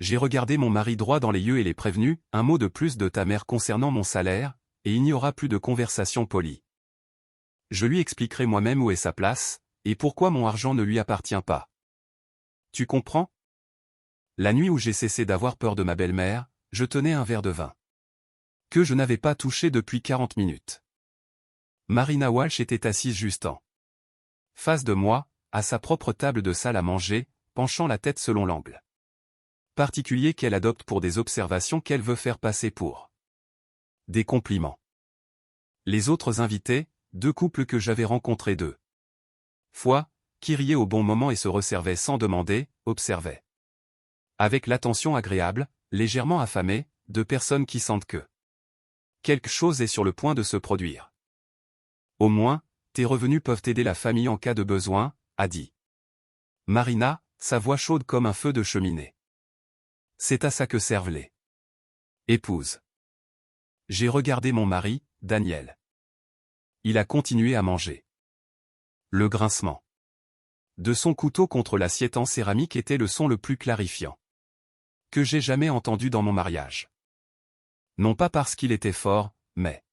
J'ai regardé mon mari droit dans les yeux et l'ai prévenu, un mot de plus de ta mère concernant mon salaire, et il n'y aura plus de conversation polie. Je lui expliquerai moi-même où est sa place, et pourquoi mon argent ne lui appartient pas. Tu comprends? La nuit où j'ai cessé d'avoir peur de ma belle-mère, je tenais un verre de vin. Que je n'avais pas touché depuis 40 minutes. Marina Walsh était assise juste en face de moi, à sa propre table de salle à manger, penchant la tête selon l'angle particulier qu'elle adopte pour des observations qu'elle veut faire passer pour des compliments. Les autres invités, deux couples que j'avais rencontrés deux fois, qui riaient au bon moment et se resservaient sans demander, observaient avec l'attention agréable, légèrement affamée, de personnes qui sentent que quelque chose est sur le point de se produire. Au moins, tes revenus peuvent aider la famille en cas de besoin, a dit Marina, sa voix chaude comme un feu de cheminée. C'est à ça que servent les épouses. J'ai regardé mon mari, Daniel. Il a continué à manger. Le grincement de son couteau contre l'assiette en céramique était le son le plus clarifiant que j'ai jamais entendu dans mon mariage. Non pas parce qu'il était fort, mais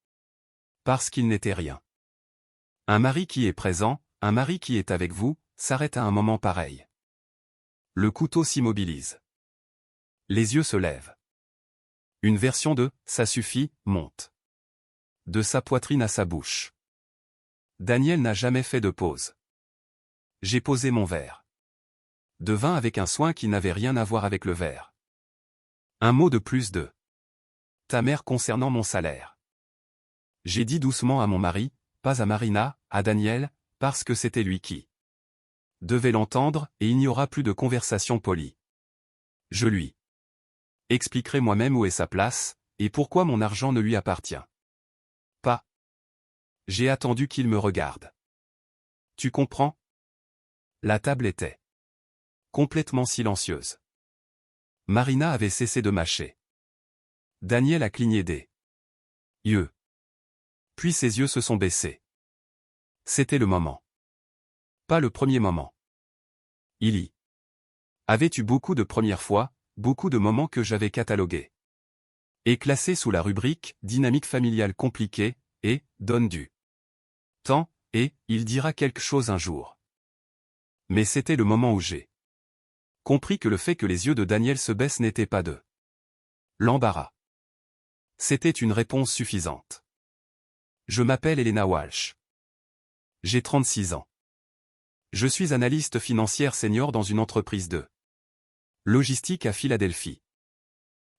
parce qu'il n'était rien. Un mari qui est présent, un mari qui est avec vous, s'arrête à un moment pareil. Le couteau s'immobilise. Les yeux se lèvent. Une version de « ça suffit » monte. De sa poitrine à sa bouche. Daniel n'a jamais fait de pause. J'ai posé mon verre de vin avec un soin qui n'avait rien à voir avec le verre. Un mot de plus de ta mère concernant mon salaire. J'ai dit doucement à mon mari, pas à Marina, à Daniel, parce que c'était lui qui devait l'entendre et il n'y aura plus de conversation polie. Je lui expliquerai moi-même où est sa place, et pourquoi mon argent ne lui appartient pas. J'ai attendu qu'il me regarde. Tu comprends? La table était complètement silencieuse. Marina avait cessé de mâcher. Daniel a cligné des yeux. Puis ses yeux se sont baissés. C'était le moment. Pas le premier moment. Il y avait eu beaucoup de premières fois, beaucoup de moments que j'avais catalogués et classés sous la rubrique « dynamique familiale compliquée » et « donne du temps » et « il dira quelque chose un jour ». Mais c'était le moment où j'ai compris que le fait que les yeux de Daniel se baissent n'était pas de l'embarras. C'était une réponse suffisante. Je m'appelle Elena Walsh. J'ai 36 ans. Je suis analyste financière senior dans une entreprise de logistique à Philadelphie.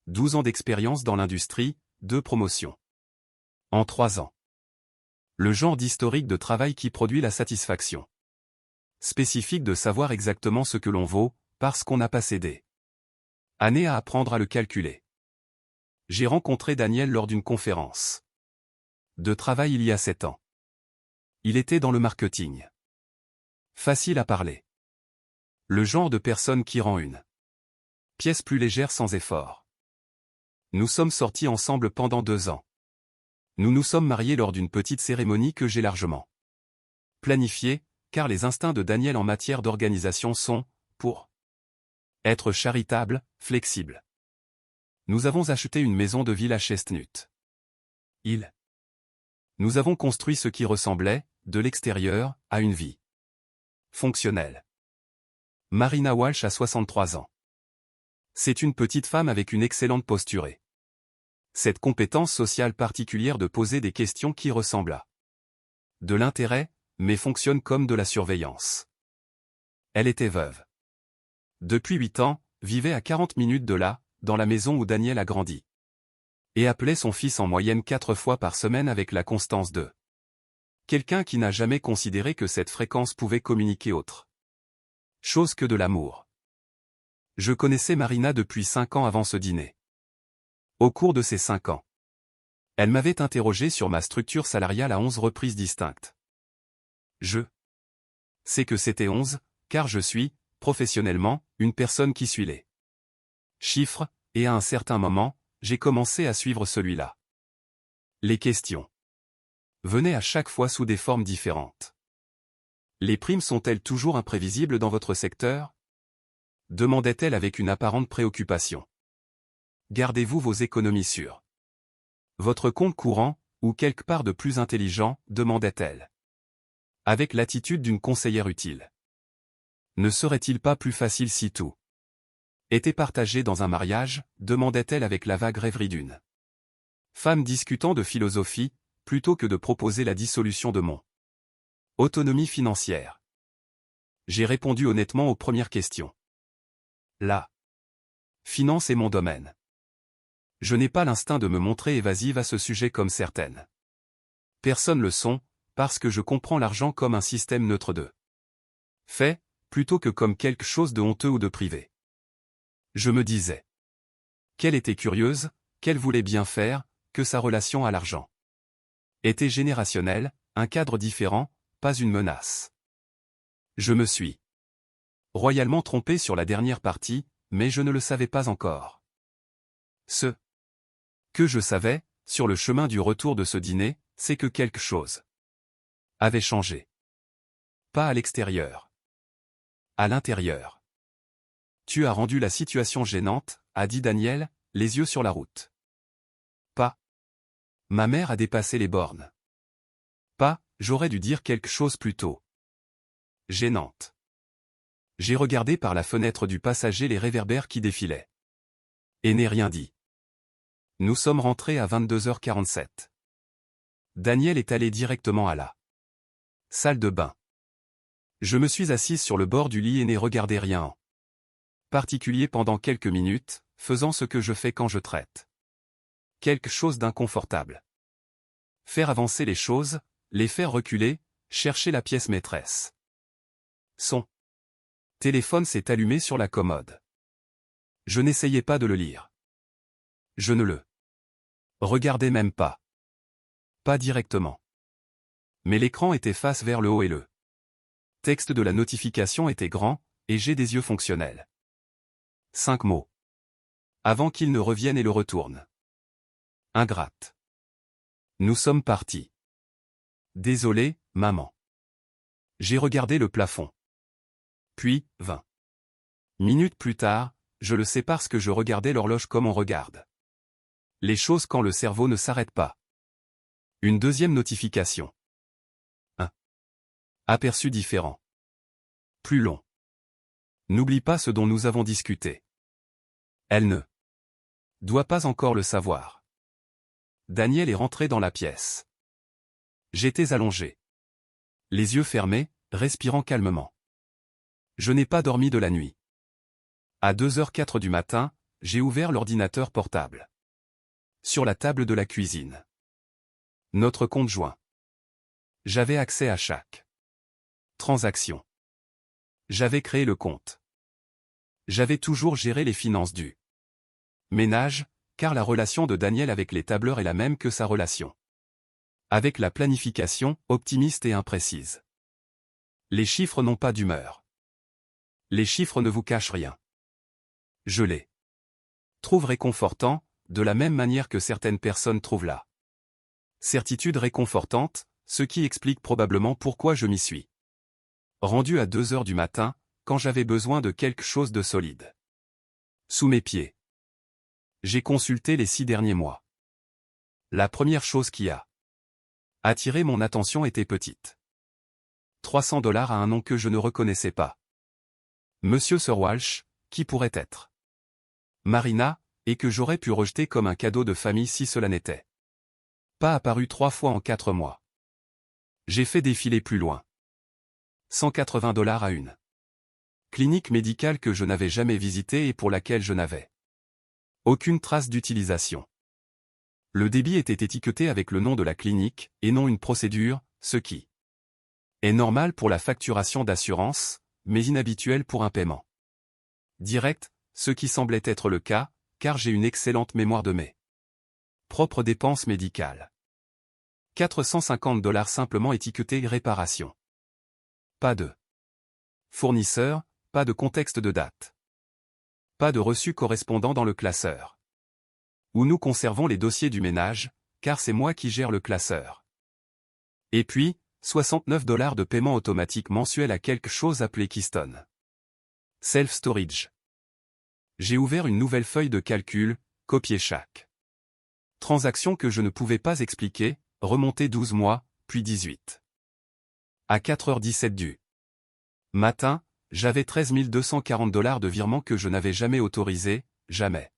12 ans d'expérience dans l'industrie, 2 promotions. En 3 ans. Le genre d'historique de travail qui produit la satisfaction spécifique de savoir exactement ce que l'on vaut, parce qu'on n'a pas cédé années à apprendre à le calculer. J'ai rencontré Daniel lors d'une conférence de travail il y a 7 ans. Il était dans le marketing. Facile à parler. Le genre de personne qui rend une pièce plus légère sans effort. Nous sommes sortis ensemble pendant 2 ans. Nous nous sommes mariés lors d'une petite cérémonie que j'ai largement planifiée, car les instincts de Daniel en matière d'organisation sont, pour être charitable, flexible. Nous avons acheté une maison de ville à Chestnut Hill. Nous avons construit ce qui ressemblait, de l'extérieur, à une vie fonctionnelle. Marina Walsh a 63 ans. C'est une petite femme avec une excellente posture. Cette compétence sociale particulière de poser des questions qui ressemblent à de l'intérêt, mais fonctionne comme de la surveillance. Elle était veuve. Depuis 8 ans, vivait à 40 minutes de là, dans la maison où Daniel a grandi. Et appelait son fils en moyenne 4 fois par semaine avec la constance de quelqu'un qui n'a jamais considéré que cette fréquence pouvait communiquer autre chose que de l'amour. Je connaissais Marina depuis 5 ans avant ce dîner. Au cours de ces 5 ans, elle m'avait interrogé sur ma structure salariale à 11 reprises distinctes. Je sais que c'était 11, car je suis, professionnellement, une personne qui suit les chiffres, et à un certain moment, j'ai commencé à suivre celui-là. Les questions venaient à chaque fois sous des formes différentes. Les primes sont-elles toujours imprévisibles dans votre secteur? demandait-elle avec une apparente préoccupation. Gardez-vous vos économies sur votre compte courant, ou quelque part de plus intelligent, demandait-elle. Avec l'attitude d'une conseillère utile. Ne serait-il pas plus facile si tout était partagé dans un mariage, demandait-elle avec la vague rêverie d'une femme discutant de philosophie, plutôt que de proposer la dissolution de mon autonomie financière. J'ai répondu honnêtement aux premières questions. La finance est mon domaine. Je n'ai pas l'instinct de me montrer évasive à ce sujet comme certaines personnes le sont, parce que je comprends l'argent comme un système neutre de fait, plutôt que comme quelque chose de honteux ou de privé. Je me disais qu'elle était curieuse, qu'elle voulait bien faire, que sa relation à l'argent était générationnelle, un cadre différent, pas une menace. Je me suis royalement trompé sur la dernière partie, mais je ne le savais pas encore. Ce que je savais, sur le chemin du retour de ce dîner, c'est que quelque chose avait changé. Pas à l'extérieur. À l'intérieur. Tu as rendu la situation gênante, a dit Daniel, les yeux sur la route. Pas. Ma mère a dépassé les bornes. Pas, j'aurais dû dire quelque chose plus tôt. Gênante. J'ai regardé par la fenêtre du passager les réverbères qui défilaient. Et n'ai rien dit. Nous sommes rentrés à 22h47. Daniel est allé directement à la salle de bain. Je me suis assise sur le bord du lit et n'ai regardé rien en particulier pendant quelques minutes, faisant ce que je fais quand je traite quelque chose d'inconfortable. Faire avancer les choses, les faire reculer, chercher la pièce maîtresse. Son téléphone s'est allumé sur la commode. Je n'essayais pas de le lire. Je ne le regardais même pas. Pas directement. Mais l'écran était face vers le haut et le texte de la notification était grand, et j'ai des yeux fonctionnels. 5 mots. Avant qu'il ne revienne et le retourne. Ingrate. Nous sommes partis. Désolé, maman. J'ai regardé le plafond. Puis, 20 minutes plus tard, je le sais parce que je regardais l'horloge comme on regarde les choses quand le cerveau ne s'arrête pas. Une deuxième notification. Un aperçu différent. Plus long. N'oublie pas ce dont nous avons discuté. Elle ne doit pas encore le savoir. Daniel est rentré dans la pièce. J'étais allongé. Les yeux fermés, respirant calmement. Je n'ai pas dormi de la nuit. À 2h04 du matin, j'ai ouvert l'ordinateur portable. Sur la table de la cuisine. Notre compte joint. J'avais accès à chaque transaction. J'avais créé le compte. J'avais toujours géré les finances du ménage, car la relation de Daniel avec les tableurs est la même que sa relation avec la planification, optimiste et imprécise. Les chiffres n'ont pas d'humeur. Les chiffres ne vous cachent rien. Je les trouve réconfortants, de la même manière que certaines personnes trouvent la certitude réconfortante, ce qui explique probablement pourquoi je m'y suis rendu à 2h du matin, quand j'avais besoin de quelque chose de solide sous mes pieds. J'ai consulté les 6 derniers mois. La première chose qui a attiré mon attention était petite. 300$ à un nom que je ne reconnaissais pas. Monsieur Sir Walsh, qui pourrait être Marina, et que j'aurais pu rejeter comme un cadeau de famille si cela n'était pas apparu 3 fois en 4 mois. J'ai fait défiler plus loin. 180$ à une clinique médicale que je n'avais jamais visitée et pour laquelle je n'avais aucune trace d'utilisation. Le débit était étiqueté avec le nom de la clinique, et non une procédure, ce qui est normal pour la facturation d'assurance, mais inhabituel pour un paiement direct, ce qui semblait être le cas, car j'ai une excellente mémoire de mes propres dépenses médicales. 450$ simplement étiqueté réparation. Pas de fournisseur, pas de contexte de date. Pas de reçu correspondant dans le classeur. Où nous conservons les dossiers du ménage, car c'est moi qui gère le classeur. Et puis, 69$ de paiement automatique mensuel à quelque chose appelé Keystone Self-Storage. J'ai ouvert une nouvelle feuille de calcul, copié chaque transaction que je ne pouvais pas expliquer, remonté 12 mois, puis 18. À 4h17 du matin, j'avais 13 240 $ de virements que je n'avais jamais autorisés, jamais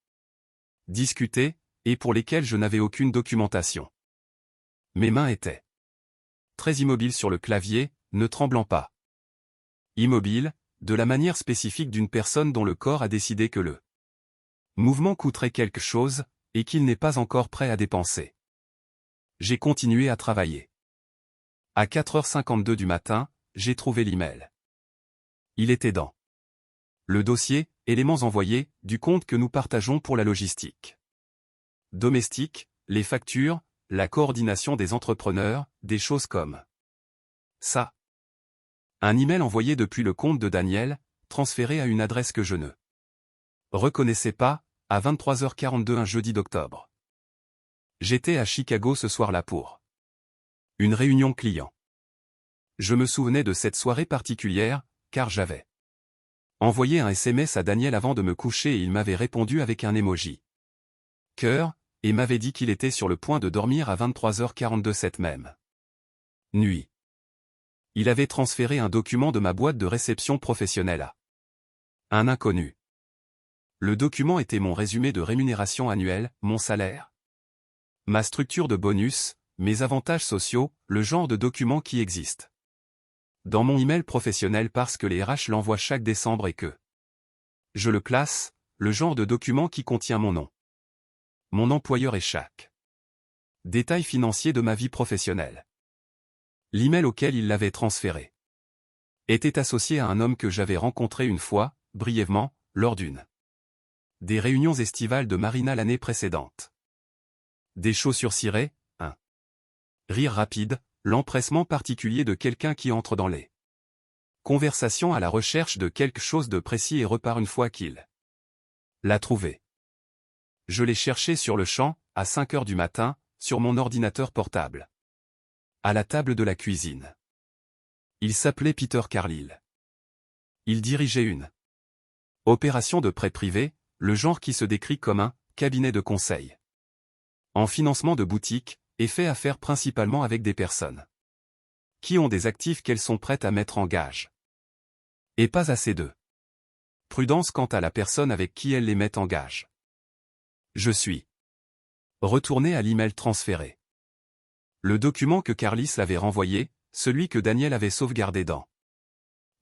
discutés, et pour lesquels je n'avais aucune documentation. Mes mains étaient très immobiles sur le clavier, ne tremblant pas. Immobiles, de la manière spécifique d'une personne dont le corps a décidé que le mouvement coûterait quelque chose, et qu'il n'est pas encore prêt à dépenser. J'ai continué à travailler. À 4h52 du matin, j'ai trouvé l'email. Il était dans le dossier, éléments envoyés, du compte que nous partageons pour la logistique domestique, les factures, la coordination des entrepreneurs, des choses comme ça. Un email envoyé depuis le compte de Daniel, transféré à une adresse que je ne reconnaissais pas, à 23h42 un jeudi d'octobre. J'étais à Chicago ce soir-là pour une réunion client. Je me souvenais de cette soirée particulière, car j'avais envoyé un SMS à Daniel avant de me coucher et il m'avait répondu avec un emoji cœur, et m'avait dit qu'il était sur le point de dormir à 23h42 cette même nuit. Il avait transféré un document de ma boîte de réception professionnelle à un inconnu. Le document était mon résumé de rémunération annuelle, mon salaire, ma structure de bonus, mes avantages sociaux, le genre de document qui existe dans mon email professionnel parce que les RH l'envoient chaque décembre et que je le classe, le genre de document qui contient mon nom, mon employeur et chaque détail financier de ma vie professionnelle. L'email auquel il l'avait transféré était associé à un homme que j'avais rencontré une fois, brièvement, lors d'une des réunions estivales de Marina l'année précédente. Des chaussures cirées, un rire rapide, l'empressement particulier de quelqu'un qui entre dans les conversations à la recherche de quelque chose de précis et repart une fois qu'il l'a trouvé. Je l'ai cherché sur le champ, à 5h du matin, sur mon ordinateur portable. À la table de la cuisine. Il s'appelait Peter Carlyle. Il dirigeait une opération de prêt privé, le genre qui se décrit comme un cabinet de conseil en financement de boutiques, et fait affaire principalement avec des personnes qui ont des actifs qu'elles sont prêtes à mettre en gage. Et pas assez de prudence quant à la personne avec qui elles les mettent en gage. Je suis retourné à l'email transféré. Le document que Carlis l'avait renvoyé, celui que Daniel avait sauvegardé dans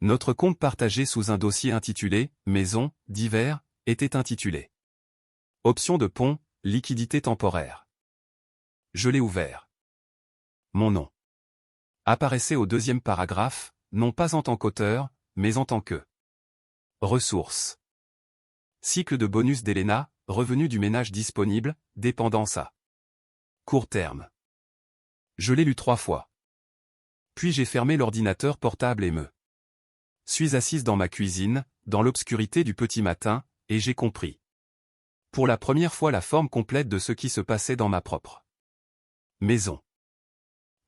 notre compte partagé sous un dossier intitulé « Maison, divers », était intitulé « Option de pont, liquidité temporaire ». Je l'ai ouvert. Mon nom apparaissait au deuxième paragraphe, non pas en tant qu'auteur, mais en tant que ressource. Cycle de bonus d'Elena, revenu du ménage disponible, dépendance à court terme. Je l'ai lu 3 fois. Puis j'ai fermé l'ordinateur portable et me suis assise dans ma cuisine, dans l'obscurité du petit matin, et j'ai compris. Pour la première fois la forme complète de ce qui se passait dans ma propre maison.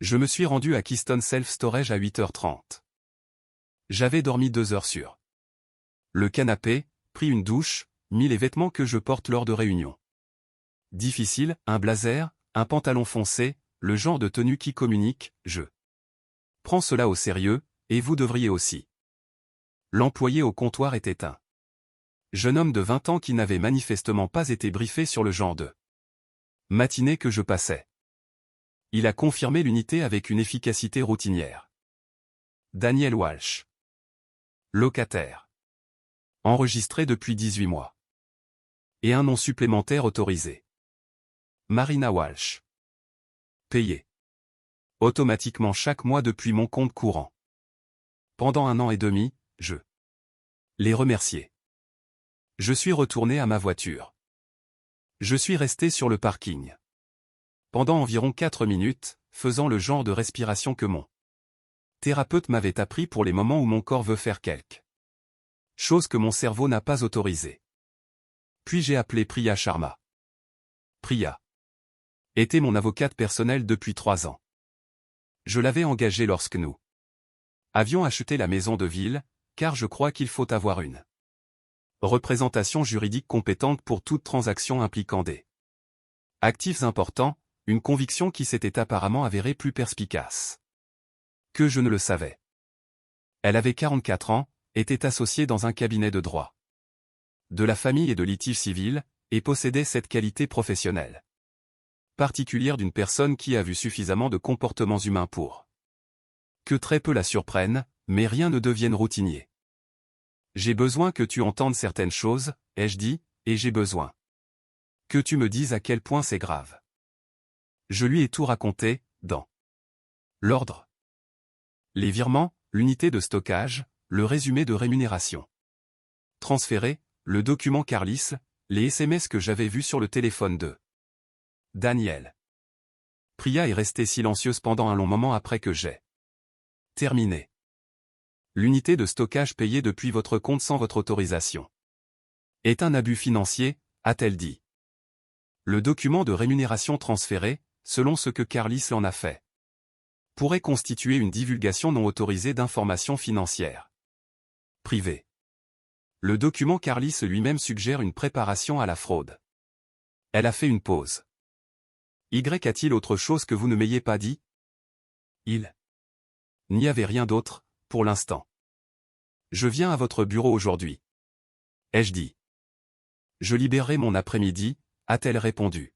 Je me suis rendu à Keystone Self Storage à 8h30. J'avais dormi 2 heures sur le canapé, pris une douche, mis les vêtements que je porte lors de réunions difficiles, un blazer, un pantalon foncé, le genre de tenue qui communique, je prends cela au sérieux, et vous devriez aussi. L'employé au comptoir était un jeune homme de 20 ans qui n'avait manifestement pas été briefé sur le genre de matinée que je passais. Il a confirmé l'unité avec une efficacité routinière. Daniel Walsh. Locataire. Enregistré depuis 18 mois. Et un nom supplémentaire autorisé. Marina Walsh. Payé automatiquement chaque mois depuis mon compte courant. Pendant 1 an et demi, je l'ai remercié. Je suis retourné à ma voiture. Je suis resté sur le parking. Pendant environ 4 minutes, faisant le genre de respiration que mon thérapeute m'avait appris pour les moments où mon corps veut faire quelque chose que mon cerveau n'a pas autorisé. Puis j'ai appelé Priya Sharma. Priya était mon avocate personnelle depuis 3 ans. Je l'avais engagée lorsque nous avions acheté la maison de ville, car je crois qu'il faut avoir une Représentation juridique compétente pour toute transaction impliquant des actifs importants, une conviction qui s'était apparemment avérée plus perspicace que je ne le savais. Elle avait 44 ans, était associée dans un cabinet de droit de la famille et de litige civil, et possédait cette qualité professionnelle particulière d'une personne qui a vu suffisamment de comportements humains pour que très peu la surprennent, mais rien ne devienne routinier. J'ai besoin que tu entendes certaines choses, ai-je dit, et j'ai besoin que tu me dises à quel point c'est grave. Je lui ai tout raconté, dans l'ordre. Les virements, l'unité de stockage, le résumé de rémunération transféré, le document Carlis, les SMS que j'avais vus sur le téléphone de Daniel. Priya est restée silencieuse pendant un long moment après que j'ai terminé. L'unité de stockage payée depuis votre compte sans votre autorisation est un abus financier, a-t-elle dit. Le document de rémunération transféré, selon ce que Carlis en a fait, pourrait constituer une divulgation non autorisée d'informations financières privées. Le document Carlis lui-même suggère une préparation à la fraude. Elle a fait une pause. Y a-t-il autre chose que vous ne m'ayez pas dit? Il n'y avait rien d'autre, pour l'instant. Je viens à votre bureau aujourd'hui. Ai-je dit. Je libérerai mon après-midi, a-t-elle répondu.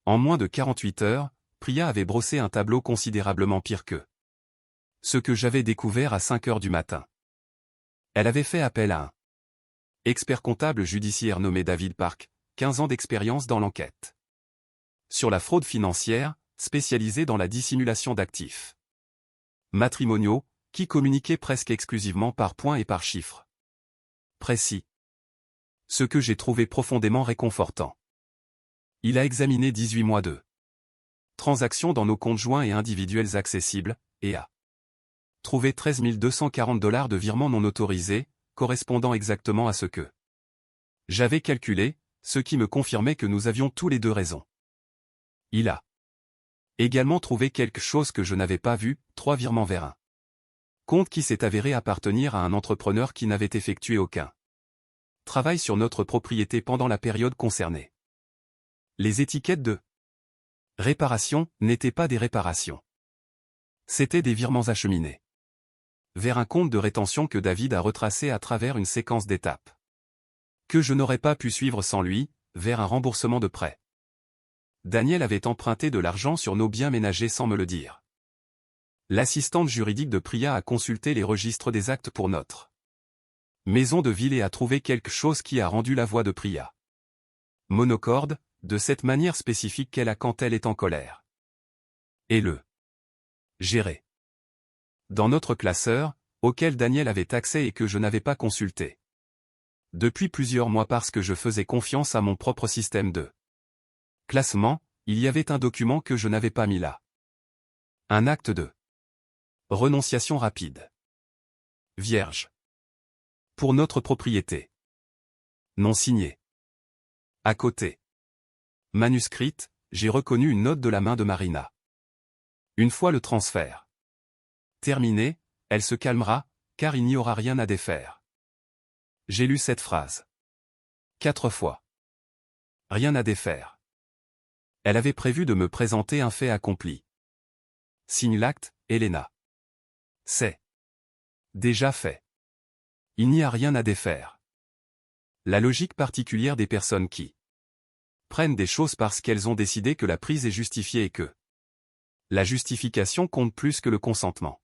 En moins de 48 heures, Priya avait brossé un tableau considérablement pire que ce que j'avais découvert à 5 heures du matin. Elle avait fait appel à un expert comptable judiciaire nommé David Park, 15 ans d'expérience dans l'enquête sur la fraude financière, spécialisé dans la dissimulation d'actifs matrimoniaux, qui communiquait presque exclusivement par points et par chiffres précis. Ce que j'ai trouvé profondément réconfortant. Il a examiné 18 mois de transactions dans nos comptes joints et individuels accessibles, et a trouvé 13 240 $ de virements non autorisés, correspondant exactement à ce que j'avais calculé, ce qui me confirmait que nous avions tous les deux raison. Il a également trouvé quelque chose que je n'avais pas vu, 3 virements vers un compte qui s'est avéré appartenir à un entrepreneur qui n'avait effectué aucun travail sur notre propriété pendant la période concernée. Les étiquettes de réparation n'étaient pas des réparations. C'étaient des virements acheminés vers un compte de rétention que David a retracé à travers une séquence d'étapes que je n'aurais pas pu suivre sans lui, vers un remboursement de prêt. Daniel avait emprunté de l'argent sur nos biens ménagers sans me le dire. L'assistante juridique de Priya a consulté les registres des actes pour notre maison de ville et a trouvé quelque chose qui a rendu la voix de Priya monocorde, de cette manière spécifique qu'elle a quand elle est en colère. Et le gérer dans notre classeur, auquel Daniel avait accès et que je n'avais pas consulté depuis plusieurs mois parce que je faisais confiance à mon propre système de classement, il y avait un document que je n'avais pas mis là. Un acte de renonciation rapide. Vierge. Pour notre propriété. Non signé. À côté. Manuscrite, j'ai reconnu une note de la main de Marina. Une fois le transfert terminé, elle se calmera, car il n'y aura rien à défaire. J'ai lu cette phrase 4 fois. Rien à défaire. Elle avait prévu de me présenter un fait accompli. Signe l'acte, Elena. C'est déjà fait. Il n'y a rien à défaire. La logique particulière des personnes qui prennent des choses parce qu'elles ont décidé que la prise est justifiée et que la justification compte plus que le consentement.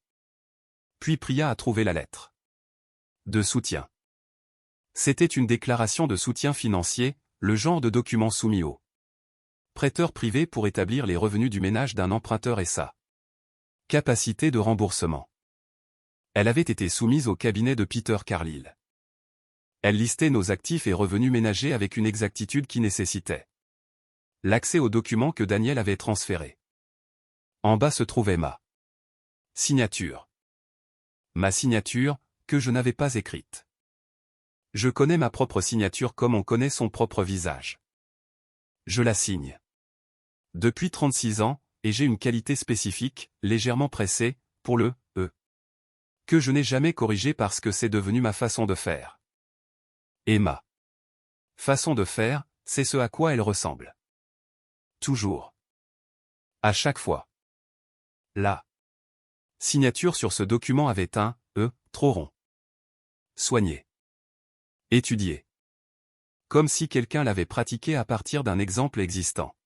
Puis Priya a trouvé la lettre de soutien. C'était une déclaration de soutien financier, le genre de document soumis au prêteur privé pour établir les revenus du ménage d'un emprunteur et sa capacité de remboursement. Elle avait été soumise au cabinet de Peter Carlile. Elle listait nos actifs et revenus ménagers avec une exactitude qui nécessitait l'accès aux documents que Daniel avait transférés. En bas se trouvait ma signature. Ma signature, que je n'avais pas écrite. Je connais ma propre signature comme on connaît son propre visage. Je la signe. Depuis 36 ans, et j'ai une qualité spécifique, légèrement pressée, pour le « e » que je n'ai jamais corrigé parce que c'est devenu ma façon de faire. Et ma façon de faire, c'est ce à quoi elle ressemble. Toujours. À chaque fois. La signature sur ce document avait un « E » trop rond. Soigné. Étudié. Comme si quelqu'un l'avait pratiqué à partir d'un exemple existant.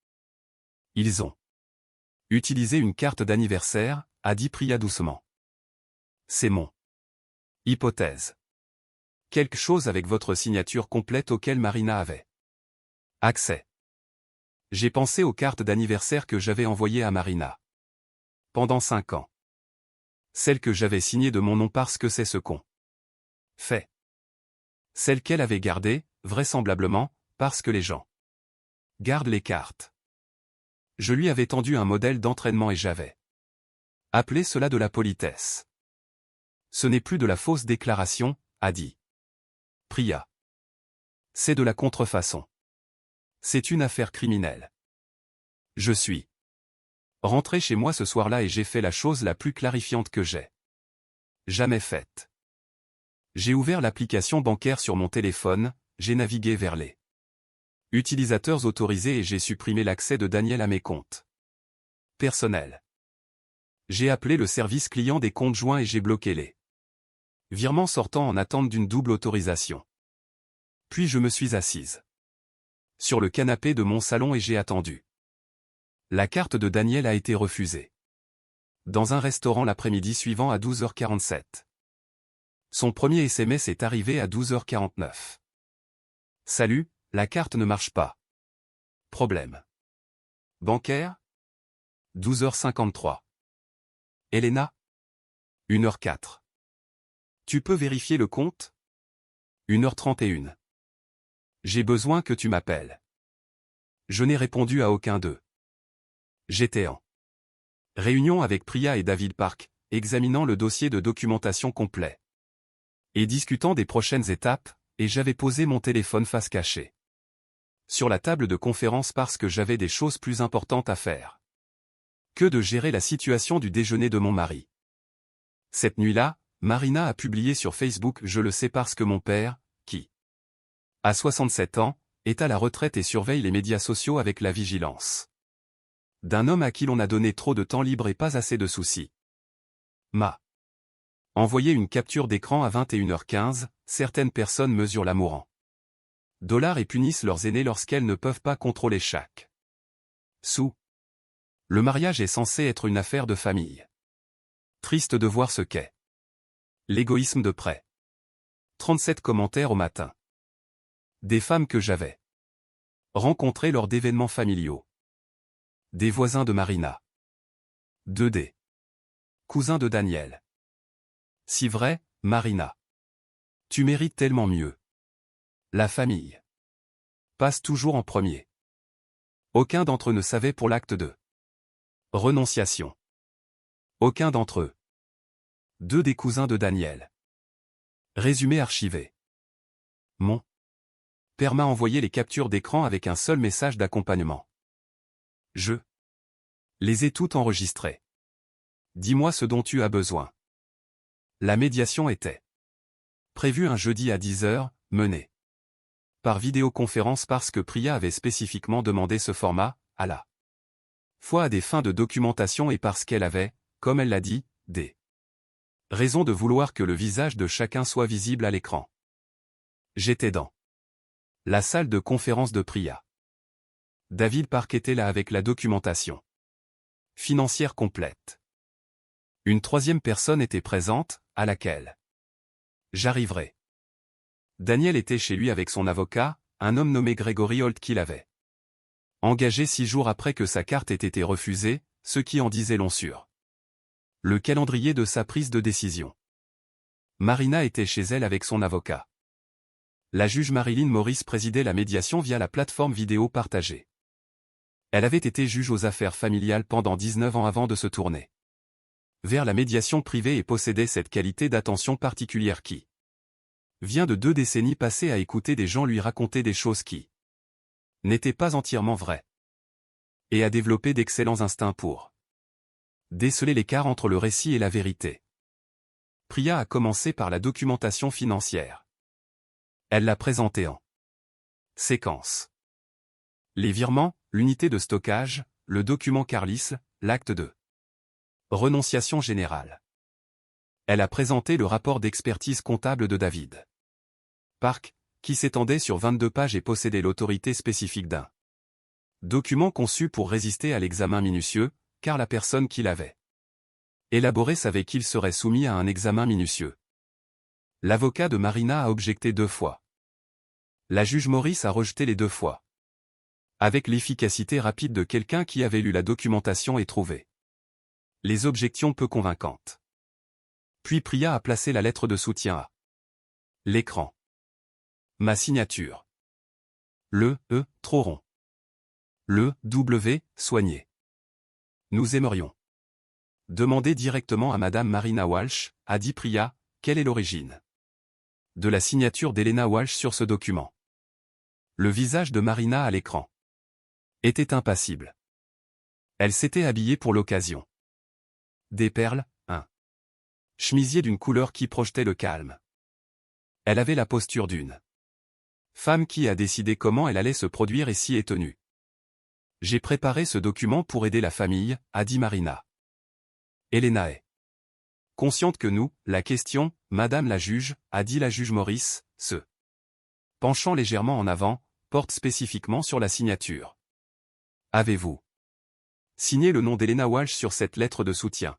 Ils ont utilisé une carte d'anniversaire, a dit Priya doucement. C'est mon hypothèse. Quelque chose avec votre signature complète auquel Marina avait accès. J'ai pensé aux cartes d'anniversaire que j'avais envoyées à Marina. Pendant 5 ans. Celles que j'avais signées de mon nom parce que c'est ce qu'on fait. Celles qu'elle avait gardées, vraisemblablement, parce que les gens gardent les cartes. Je lui avais tendu un modèle d'entraînement et j'avais appelé cela de la politesse. Ce n'est plus de la fausse déclaration, a dit Priya. C'est de la contrefaçon. C'est une affaire criminelle. Je suis rentré chez moi ce soir-là et j'ai fait la chose la plus clarifiante que j'ai jamais faite. J'ai ouvert l'application bancaire sur mon téléphone, j'ai navigué vers les utilisateurs autorisés et j'ai supprimé l'accès de Daniel à mes comptes personnels. J'ai appelé le service client des comptes joints et j'ai bloqué les virements sortant en attente d'une double autorisation. Puis je me suis assise sur le canapé de mon salon et j'ai attendu. La carte de Daniel a été refusée. Dans un restaurant l'après-midi suivant à 12h47. Son premier SMS est arrivé à 12h49. Salut, la carte ne marche pas. Problème. Bancaire? 12h53. Elena? 1h04. Tu peux vérifier le compte? 1h31. J'ai besoin que tu m'appelles. Je n'ai répondu à aucun d'eux. J'étais en réunion avec Priya et David Park, examinant le dossier de documentation complet. Et discutant des prochaines étapes, et j'avais posé mon téléphone face cachée sur la table de conférence parce que j'avais des choses plus importantes à faire que de gérer la situation du déjeuner de mon mari. Cette nuit-là, Marina a publié sur Facebook « Je le sais parce que mon père, qui a 67 ans, est à la retraite et surveille les médias sociaux avec la vigilance d'un homme à qui l'on a donné trop de temps libre et pas assez de soucis. M'a envoyé une capture d'écran à 21h15, certaines personnes mesurent l'amour en dollars et punissent leurs aînés lorsqu'elles ne peuvent pas contrôler chaque sou. Le mariage est censé être une affaire de famille. Triste de voir ce qu'est l'égoïsme de près. 37 commentaires au matin. Des femmes que j'avais rencontrées lors d'événements familiaux. Des voisins de Marina. 2D. Cousin de Daniel. Si vrai, Marina. Tu mérites tellement mieux. La famille passe toujours en premier. Aucun d'entre eux ne savait pour l'acte de renonciation. Aucun d'entre eux. 2 des cousins de Daniel. Résumé archivé. Mon père m'a envoyé les captures d'écran avec un seul message d'accompagnement. Je les ai toutes enregistrées. Dis-moi ce dont tu as besoin. La médiation était prévue un jeudi à 10h, menée par vidéoconférence parce que Priya avait spécifiquement demandé ce format, à la fois à des fins de documentation et parce qu'elle avait, comme elle l'a dit, des raisons de vouloir que le visage de chacun soit visible à l'écran. J'étais dans la salle de conférence de Priya. David Park était là avec la documentation financière complète. Une troisième personne était présente, à laquelle j'arriverai. Daniel était chez lui avec son avocat, un homme nommé Gregory Holt qui l'avait engagé 6 jours après que sa carte ait été refusée, ce qui en disait long sur le calendrier de sa prise de décision. Marina était chez elle avec son avocat. La juge Marilyn Morris présidait la médiation via la plateforme vidéo partagée. Elle avait été juge aux affaires familiales pendant 19 ans avant de se tourner vers la médiation privée et possédait cette qualité d'attention particulière qui vient de 2 décennies passées à écouter des gens lui raconter des choses qui n'étaient pas entièrement vraies. Et à développer d'excellents instincts pour déceler l'écart entre le récit et la vérité. Priya a commencé par la documentation financière. Elle l'a présenté en séquence. Les virements, l'unité de stockage, le document Carlis, l'acte de renonciation générale. Elle a présenté le rapport d'expertise comptable de David Park, qui s'étendait sur 22 pages et possédait l'autorité spécifique d'un document conçu pour résister à l'examen minutieux, car la personne qui l'avait élaboré savait qu'il serait soumis à un examen minutieux. L'avocat de Marina a objecté 2 fois. La juge Maurice a rejeté les 2 fois. Avec l'efficacité rapide de quelqu'un qui avait lu la documentation et trouvé les objections peu convaincantes. Puis Priya a placé la lettre de soutien à l'écran. Ma signature. Le E, trop rond. Le W, soigné. Nous aimerions demander directement à Madame Marina Walsh, a dit Priya, quelle est l'origine de la signature d'Elena Walsh sur ce document. Le visage de Marina à l'écran était impassible. Elle s'était habillée pour l'occasion. Des perles, un chemisier d'une couleur qui projetait le calme. Elle avait la posture d'une femme qui a décidé comment elle allait se produire et s'y est tenue. J'ai préparé ce document pour aider la famille, a dit Marina. Elena est consciente que nous, la question, Madame la juge, a dit la juge Maurice, se penchant légèrement en avant, porte spécifiquement sur la signature. Avez-vous signé le nom d'Elena Walsh sur cette lettre de soutien?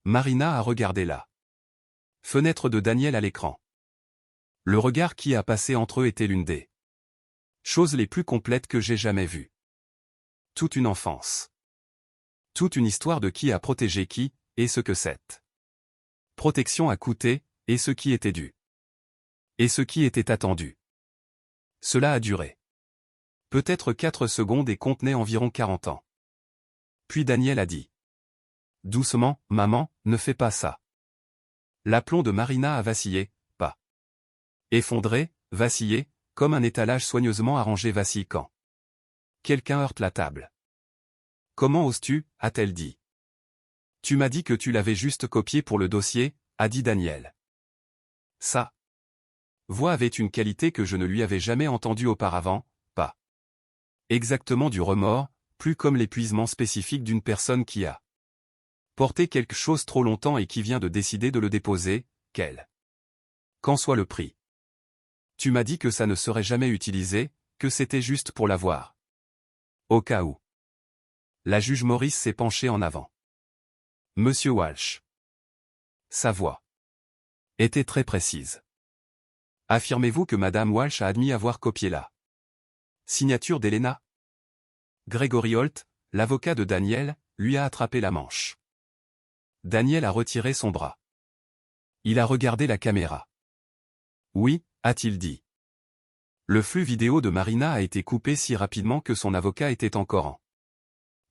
Marina a regardé la fenêtre de Daniel à l'écran. Le regard qui a passé entre eux était l'une des choses les plus complètes que j'ai jamais vues. Toute une enfance. Toute une histoire de qui a protégé qui, et ce que cette protection a coûté, et ce qui était dû. Et ce qui était attendu. Cela a duré peut-être 4 secondes et contenait environ 40 ans. Puis Daniel a dit. Doucement, maman, ne fais pas ça. L'aplomb de Marina a vacillé, pas effondré, vacillé, comme un étalage soigneusement arrangé vacille quand quelqu'un heurte la table. Comment oses-tu, a-t-elle dit. Tu m'as dit que tu l'avais juste copié pour le dossier, a dit Daniel. Sa voix avait une qualité que je ne lui avais jamais entendue auparavant, pas exactement du remords, plus comme l'épuisement spécifique d'une personne qui a porté quelque chose trop longtemps et qui vient de décider de le déposer, qu'en soit le prix. Tu m'as dit que ça ne serait jamais utilisé, que c'était juste pour l'avoir. Au cas où. La juge Maurice s'est penchée en avant. Monsieur Walsh. Sa voix était très précise. Affirmez-vous que Madame Walsh a admis avoir copié la signature d'Elena? Gregory Holt, l'avocat de Daniel, lui a attrapé la manche. Daniel a retiré son bras. Il a regardé la caméra. Oui, a-t-il dit. Le flux vidéo de Marina a été coupé si rapidement que son avocat était encore en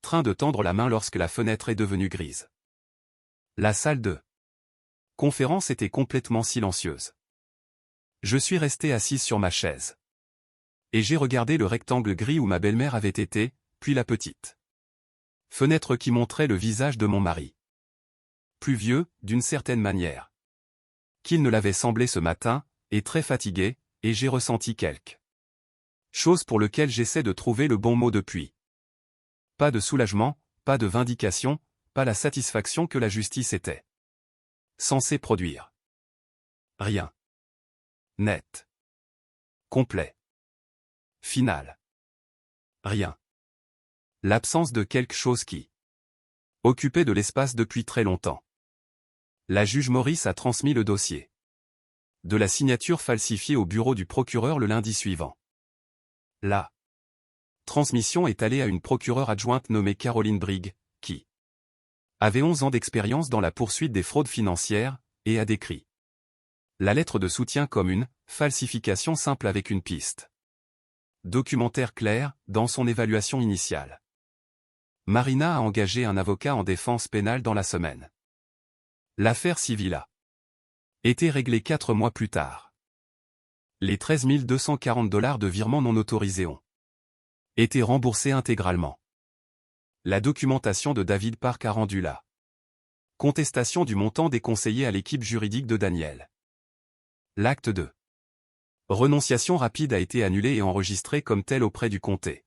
train de tendre la main lorsque la fenêtre est devenue grise. La salle de conférence était complètement silencieuse. Je suis resté assise sur ma chaise. Et j'ai regardé le rectangle gris où ma belle-mère avait été, puis la petite fenêtre qui montrait le visage de mon mari. Plus vieux, d'une certaine manière qu'il ne l'avait semblé ce matin, et très fatigué, et j'ai ressenti quelque chose pour lequel j'essaie de trouver le bon mot depuis. Pas de soulagement, pas de vindication, pas la satisfaction que la justice était censée produire. Rien. Net. Complet. Final. Rien. L'absence de quelque chose qui occupait de l'espace depuis très longtemps. La juge Maurice a transmis le dossier de la signature falsifiée au bureau du procureur le lundi suivant. La transmission est allée à une procureure adjointe nommée Caroline Brigg, qui avait 11 ans d'expérience dans la poursuite des fraudes financières, et a décrit la lettre de soutien comme une falsification simple avec une piste documentaire claire dans son évaluation initiale. Marina a engagé un avocat en défense pénale dans la semaine. L'affaire civile a été réglée 4 mois plus tard. Les 13 240 $ de virements non autorisés ont été remboursés intégralement. La documentation de David Park a rendu la contestation du montant des conseillers à l'équipe juridique de Daniel. L'acte de Renonciation rapide a été annulée et enregistrée comme telle auprès du comté.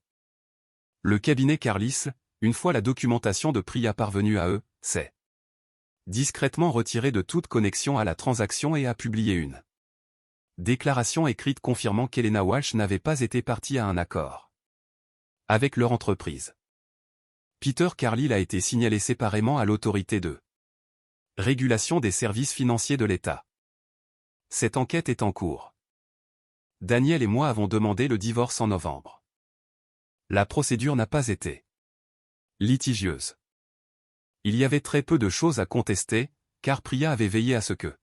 Le cabinet Carlis, une fois la documentation de Priya parvenue à eux, s'est discrètement retiré de toute connexion à la transaction et a publié une déclaration écrite confirmant qu'Helena Walsh n'avait pas été partie à un accord avec leur entreprise. Peter Carlile a été signalé séparément à l'autorité de régulation des services financiers de l'État. Cette enquête est en cours. Daniel et moi avons demandé le divorce en novembre. La procédure n'a pas été litigieuse. Il y avait très peu de choses à contester, car Priya avait veillé à ce que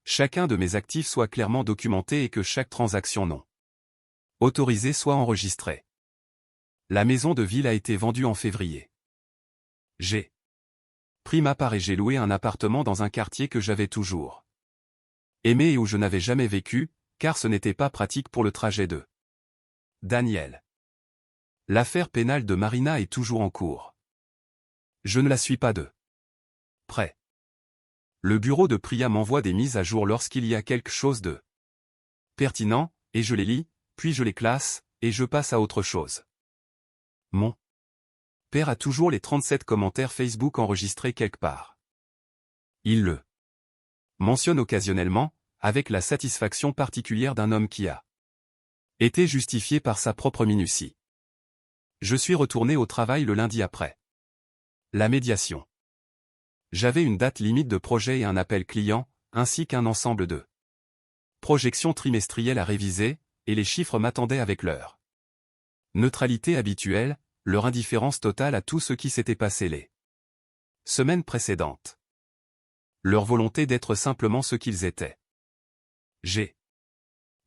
chacun de mes actifs soit clairement documenté et que chaque transaction non autorisée soit enregistrée. La maison de ville a été vendue en février. J'ai pris ma part et j'ai loué un appartement dans un quartier que j'avais toujours aimé et où je n'avais jamais vécu, car ce n'était pas pratique pour le trajet de Daniel. L'affaire pénale de Marina est toujours en cours. Je ne la suis pas de près. Le bureau de Priya m'envoie des mises à jour lorsqu'il y a quelque chose de pertinent, et je les lis, puis je les classe, et je passe à autre chose. Mon père a toujours les 37 commentaires Facebook enregistrés quelque part. Il le mentionne occasionnellement, avec la satisfaction particulière d'un homme qui a été justifié par sa propre minutie. Je suis retourné au travail le lundi après la médiation. J'avais une date limite de projet et un appel client, ainsi qu'un ensemble de projections trimestrielles à réviser, et les chiffres m'attendaient avec leur neutralité habituelle, leur indifférence totale à tout ce qui s'était passé les semaines précédentes. Leur volonté d'être simplement ce qu'ils étaient. J'ai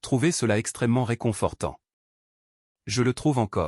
trouvé cela extrêmement réconfortant. Je le trouve encore.